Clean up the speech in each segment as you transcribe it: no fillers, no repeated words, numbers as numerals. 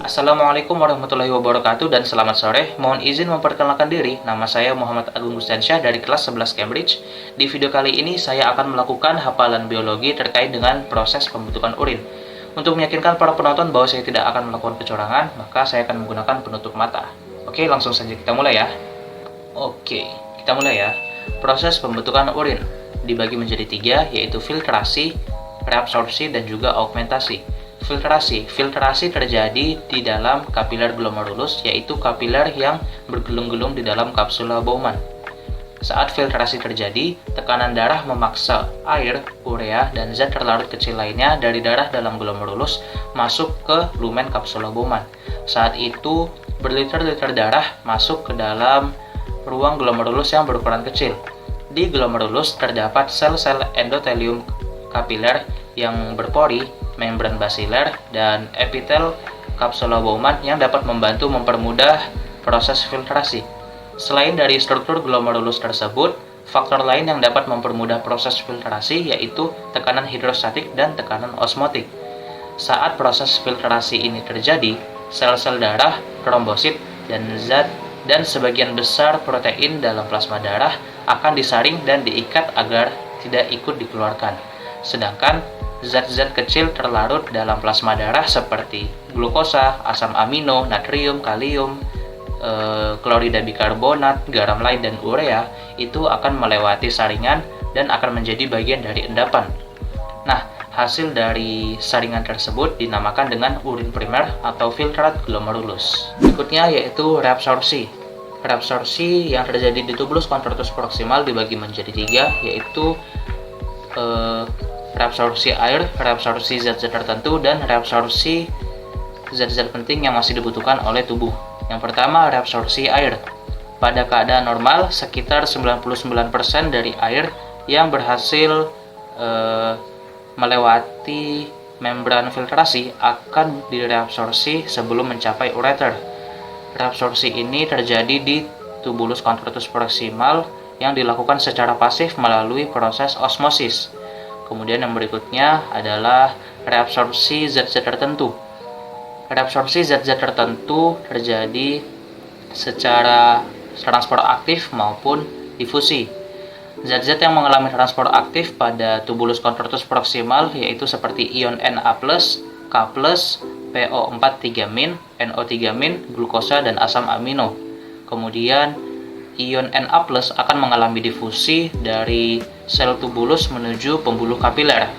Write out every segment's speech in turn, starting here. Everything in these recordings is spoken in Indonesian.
Assalamualaikum warahmatullahi wabarakatuh dan selamat sore. Mohon izin memperkenalkan diri. Nama saya Muhammad Agung Gustiansyah dari kelas 11 Cambridge. Di video kali ini saya akan melakukan hafalan biologi terkait dengan proses pembentukan urin. Untuk meyakinkan para penonton bahwa saya tidak akan melakukan kecurangan, maka saya akan menggunakan penutup mata. Oke, langsung saja kita mulai ya. Oke, kita mulai ya. Proses pembentukan urin dibagi menjadi tiga, yaitu filtrasi, reabsorpsi, dan juga augmentasi. Filtrasi terjadi di dalam kapiler glomerulus, yaitu kapiler yang bergelung-gelung di dalam kapsula Bowman. Saat filtrasi terjadi, tekanan darah memaksa air, urea, dan zat terlarut kecil lainnya dari darah dalam glomerulus masuk ke lumen kapsula Bowman. Saat itu, berliter-liter darah masuk ke dalam ruang glomerulus yang berukuran kecil. Di glomerulus terdapat sel-sel endotelium kapiler yang berpori, membran basiler, dan epitel kapsula Bowman yang dapat membantu mempermudah proses filtrasi. Selain dari struktur glomerulus tersebut, faktor lain yang dapat mempermudah proses filtrasi yaitu tekanan hidrostatik dan tekanan osmotik. Saat proses filtrasi ini terjadi, sel-sel darah, trombosit, dan sebagian besar protein dalam plasma darah akan disaring dan diikat agar tidak ikut dikeluarkan. Sedangkan zat-zat kecil terlarut dalam plasma darah seperti glukosa, asam amino, natrium, kalium, klorida bikarbonat, garam lain, dan urea itu akan melewati saringan dan akan menjadi bagian dari endapan. Nah, hasil dari saringan tersebut dinamakan dengan urin primer atau filtrat glomerulus. Berikutnya yaitu reabsorpsi. Reabsorpsi yang terjadi di tubulus contortus proximal dibagi menjadi tiga, yaitu reabsorpsi air, reabsorpsi zat-zat tertentu, dan reabsorpsi zat-zat penting yang masih dibutuhkan oleh tubuh. Yang pertama, reabsorpsi air. Pada keadaan normal, sekitar 99% dari air yang berhasil melewati membran filtrasi akan direabsorpsi sebelum mencapai ureter. Reabsorpsi ini terjadi di tubulus contortus proximal yang dilakukan secara pasif melalui proses osmosis. Kemudian yang berikutnya adalah reabsorpsi zat-zat tertentu. Reabsorpsi zat-zat tertentu terjadi secara transport aktif maupun difusi. Zat-zat yang mengalami transport aktif pada tubulus contortus proximal yaitu seperti ion Na+, K+, PO4-3-, NO3-, glukosa, dan asam amino. Kemudian ion Na+ akan mengalami difusi dari sel tubulus menuju pembuluh kapiler.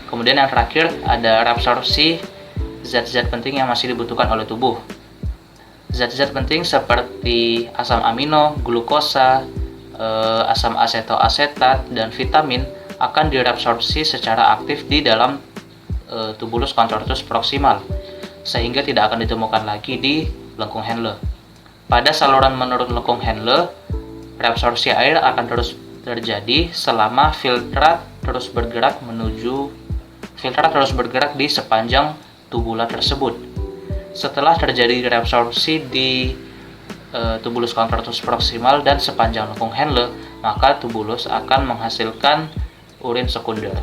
Kemudian yang terakhir ada reabsorpsi zat-zat penting yang masih dibutuhkan oleh tubuh. Zat-zat penting seperti asam amino, glukosa, asam asetoasetat, dan vitamin akan direabsorpsi secara aktif di dalam tubulus contortus proximal, sehingga tidak akan ditemukan lagi di lengkung Henle. Pada saluran menurut lengkung Henle, reabsorpsi air akan terus terjadi selama filtrat terus bergerak di sepanjang tubula tersebut. Setelah terjadi reabsorpsi di tubulus contortus proximal dan sepanjang lengkung Henle, maka tubulus akan menghasilkan urin sekunder.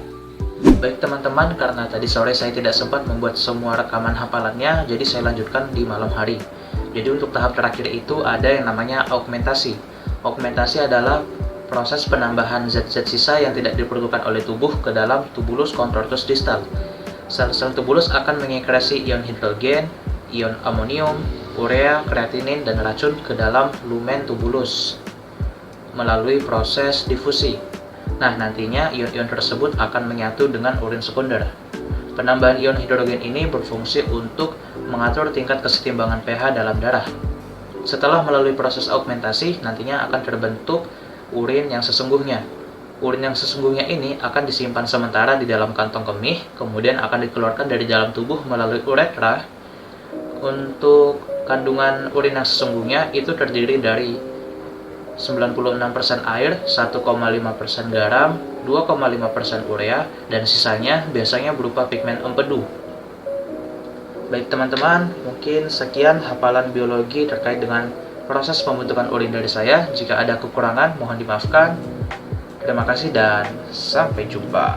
Baik teman-teman, karena tadi sore saya tidak sempat membuat semua rekaman hafalannya, jadi saya lanjutkan di malam hari. Jadi untuk tahap terakhir itu ada yang namanya augmentasi. Augmentasi adalah proses penambahan zat-zat sisa yang tidak diperlukan oleh tubuh ke dalam tubulus contortus distal. Sel-sel tubulus akan mengekresi ion hidrogen, ion amonium, urea, kreatinin, dan racun ke dalam lumen tubulus melalui proses difusi. Nah, nantinya ion-ion tersebut akan menyatu dengan urin sekunder. Penambahan ion hidrogen ini berfungsi untuk mengatur tingkat kesetimbangan pH dalam darah. Setelah melalui proses augmentasi, nantinya akan terbentuk urin yang sesungguhnya. Urin yang sesungguhnya ini akan disimpan sementara di dalam kantong kemih, kemudian akan dikeluarkan dari dalam tubuh melalui uretra. Untuk kandungan urin yang sesungguhnya itu terdiri dari 96% air, 1,5% garam, 2,5% urea, dan sisanya biasanya berupa pigmen empedu. Baik teman-teman, mungkin sekian hafalan biologi terkait dengan proses pembentukan urin dari saya. Jika ada kekurangan, mohon dimaafkan. Terima kasih dan sampai jumpa.